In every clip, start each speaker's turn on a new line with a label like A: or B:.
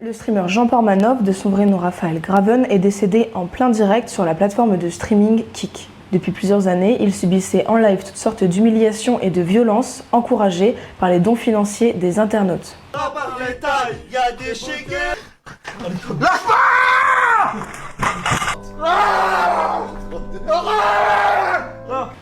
A: Le streamer Jean Pormanov, de son vrai nom Raphaël Graven, est décédé en plein direct sur la plateforme de streaming Kick. Depuis plusieurs années, il subissait en live toutes sortes d'humiliations et de violences encouragées par les dons financiers des internautes.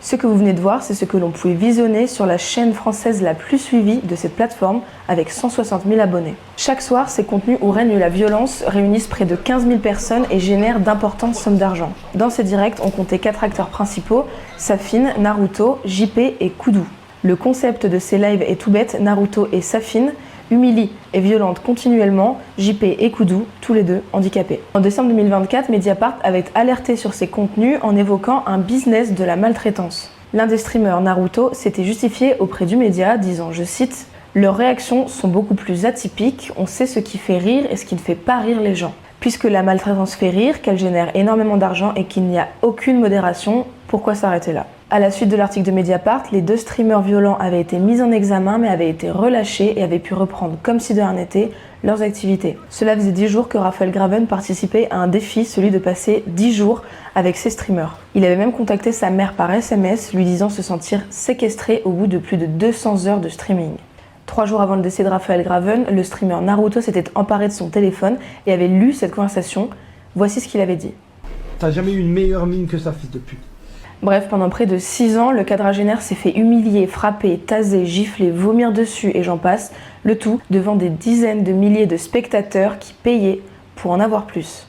A: Ce que vous venez de voir, c'est ce que l'on pouvait visionner sur la chaîne française la plus suivie de cette plateforme, avec 160 000 abonnés. Chaque soir, ces contenus où règne la violence réunissent près de 15 000 personnes et génèrent d'importantes sommes d'argent. Dans ces directs, on comptait 4 acteurs principaux, Safine, Naruto, JP et Koudou. Le concept de ces lives est tout bête, Naruto et Safine humilient et violentent continuellement JP et Koudou, tous les deux handicapés. En décembre 2024, Mediapart avait alerté sur ces contenus en évoquant un business de la maltraitance. L'un des streamers, Naruto, s'était justifié auprès du média, disant, je cite, « Leurs réactions sont beaucoup plus atypiques, on sait ce qui fait rire et ce qui ne fait pas rire les gens. Puisque la maltraitance fait rire, qu'elle génère énormément d'argent et qu'il n'y a aucune modération, pourquoi s'arrêter là ?» À la suite de l'article de Mediapart, les 2 streamers violents avaient été mis en examen mais avaient été relâchés et avaient pu reprendre, comme si de rien n'était, leurs activités. Cela faisait 10 jours que Raphaël Graven participait à un défi, celui de passer 10 jours avec ses streamers. Il avait même contacté sa mère par SMS, lui disant se sentir séquestré au bout de plus de 200 heures de streaming. 3 jours avant le décès de Raphaël Graven, le streamer Naruto s'était emparé de son téléphone et avait lu cette conversation. Voici ce qu'il avait dit.
B: T'as jamais eu une meilleure mine que ça, fils de pute.
A: Bref, pendant près de 6 ans, le quadragénaire s'est fait humilier, frapper, taser, gifler, vomir dessus et j'en passe, le tout devant des dizaines de milliers de spectateurs qui payaient pour en avoir plus.